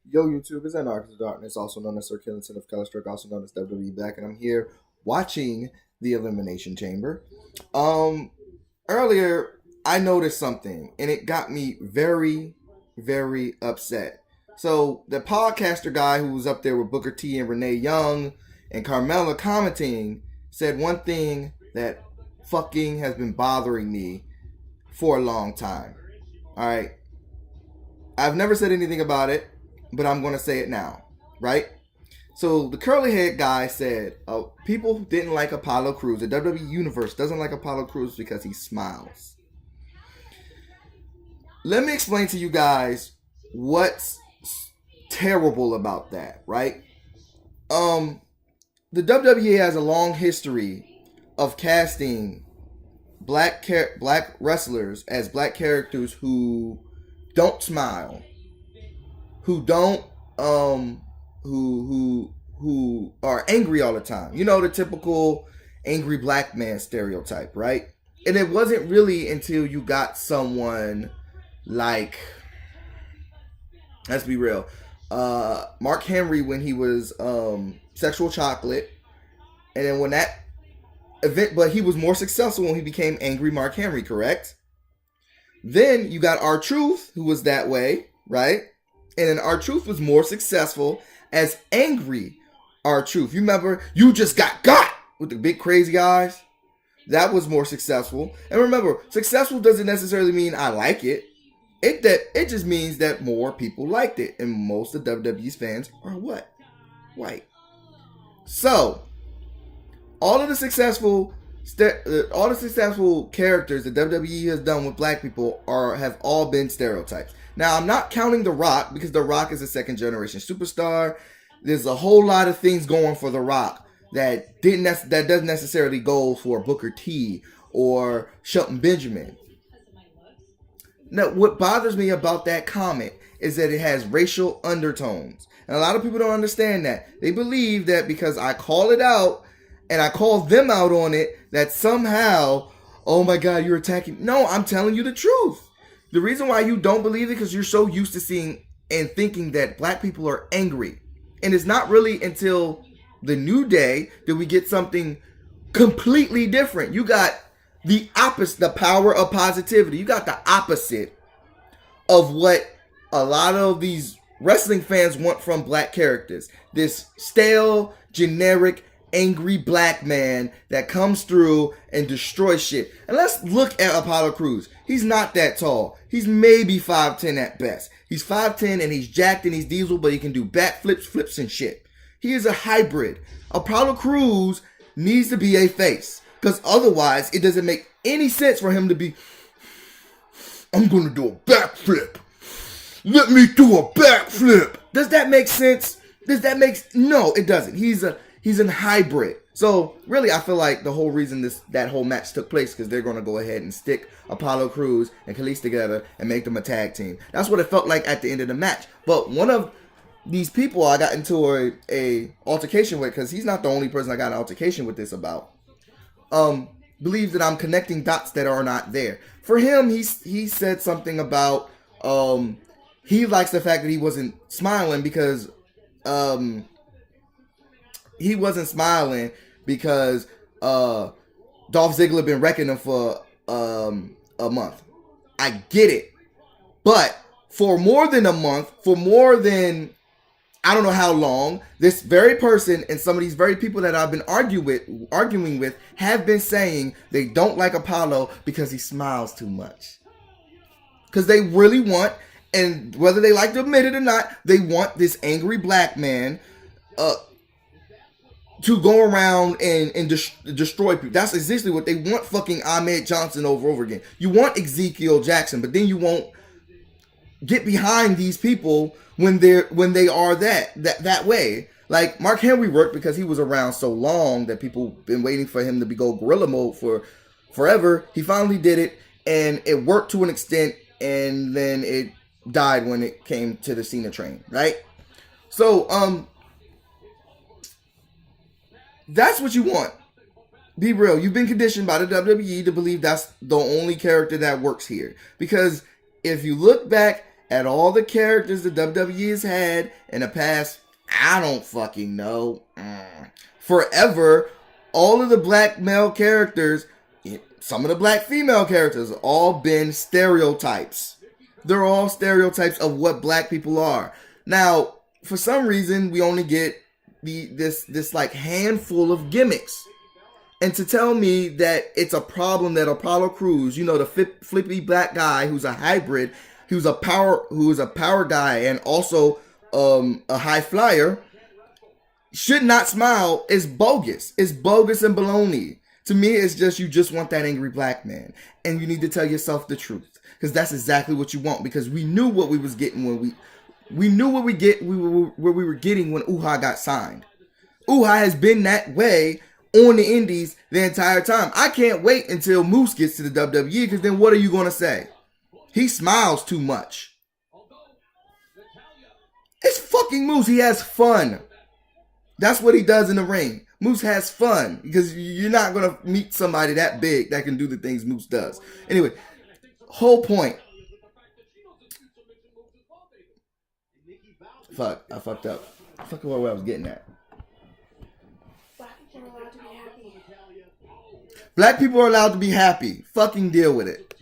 Yo, YouTube, it's Anarchist of Darkness, also known as Sir Killington of Kellistrick, also known as WWE Black, and I'm here watching the Elimination Chamber. Um, Earlier I noticed something, and it got me very, very upset. So the podcaster guy who was up there with Booker T and Renee Young and Carmella commenting said one thing that fucking has been bothering me for a long time. All right, I've never said anything about it, but I'm going to say it now, right? So the curly head guy said, people didn't like Apollo Crews. The WWE Universe doesn't like Apollo Crews because he smiles. Let me explain to you guys what's terrible about that, right? The WWE has a long history of casting black wrestlers as black characters who don't smile, who don't who are angry all the time. You know, the typical angry black man stereotype, right? And it wasn't really until you got someone like, let's be real, Mark Henry when he was Sexual Chocolate, and then when that event, but he was more successful when he became Angry Mark Henry, correct? Then you got R-Truth, who was that way, right? And then R-Truth was more successful as Angry R-Truth. You remember, you just got with the big crazy eyes? That was more successful. And remember, successful doesn't necessarily mean I like it. It just means that more people liked it. And most of WWE's fans are what? White. So, all of the successful characters that WWE has done with black people have all been stereotypes. Now, I'm not counting The Rock because The Rock is a second generation superstar. There's a whole lot of things going for The Rock that doesn't necessarily go for Booker T or Shelton Benjamin. Now, what bothers me about that comment is that it has racial undertones. And a lot of people don't understand that. They believe that because I call it out and I call them out on it, that somehow, oh my God, you're attacking. No, I'm telling you the truth. The reason why you don't believe it is because you're so used to seeing and thinking that black people are angry. And it's not really until the New Day that we get something completely different. You got the opposite, the power of positivity. You got the opposite of what a lot of these wrestling fans want from black characters. This stale, generic, angry black man that comes through and destroys shit. And let's look at Apollo Crews. He's not that tall. He's maybe 5'10 at best. He's 5'10 and he's jacked and he's diesel, but he can do backflips, flips, and shit. He is a hybrid. Apollo Crews needs to be a face. Because otherwise, it doesn't make any sense for him to be, I'm going to do a backflip. Let me do a backflip. Does that make sense? No, it doesn't. He's a hybrid. So really, I feel like the whole reason that whole match took place because they're going to go ahead and stick Apollo Crews and Khalees together and make them a tag team. That's what it felt like at the end of the match. But one of these people I got into a altercation with, because he's not the only person I got an altercation with this about, believes that I'm connecting dots that are not there. For him, he said something about he likes the fact that he wasn't smiling because Dolph Ziggler been wrecking him for a month. I get it. But for more than a month, for more than I don't know how long, this very person and some of these very people that I've been arguing with have been saying they don't like Apollo because he smiles too much. Because they really want, and whether they like to admit it or not, they want this angry black man to go around and destroy people. That's essentially what they want. Fucking Ahmed Johnson over again. You want Ezekiel Jackson, but then you won't get behind these people when they are that way. Like Mark Henry worked because he was around so long that people been waiting for him to go gorilla mode for forever. He finally did it, and it worked to an extent, and then it died when it came to the Cena train, right? So that's what you want. Be real. You've been conditioned by the WWE to believe that's the only character that works here. Because if you look back at all the characters the WWE has had in the past, I don't fucking know, forever, all of the black male characters, some of the black female characters, all been stereotypes. They're all stereotypes of what black people are. Now, for some reason, we only get this like handful of gimmicks. And to tell me that it's a problem that Apollo Crews, you know, the flippy black guy who's a hybrid, who is a power guy and also a high flyer, should not smile is bogus. It's bogus and baloney. To me, it's just you just want that angry black man, and you need to tell yourself the truth, because that's exactly what you want. Because we knew what we was getting when we knew what we were getting when Uhaa got signed. Uhaa has been that way on the indies the entire time. I can't wait until Moose gets to the WWE, because then what are you going to say? He smiles too much. It's fucking Moose. He has fun. That's what he does in the ring. Moose has fun, because you're not going to meet somebody that big that can do the things Moose does. Anyway, whole point. Fuck, I fucked up. I fucked up where I was getting at. Black people are allowed to be happy. Fucking deal with it.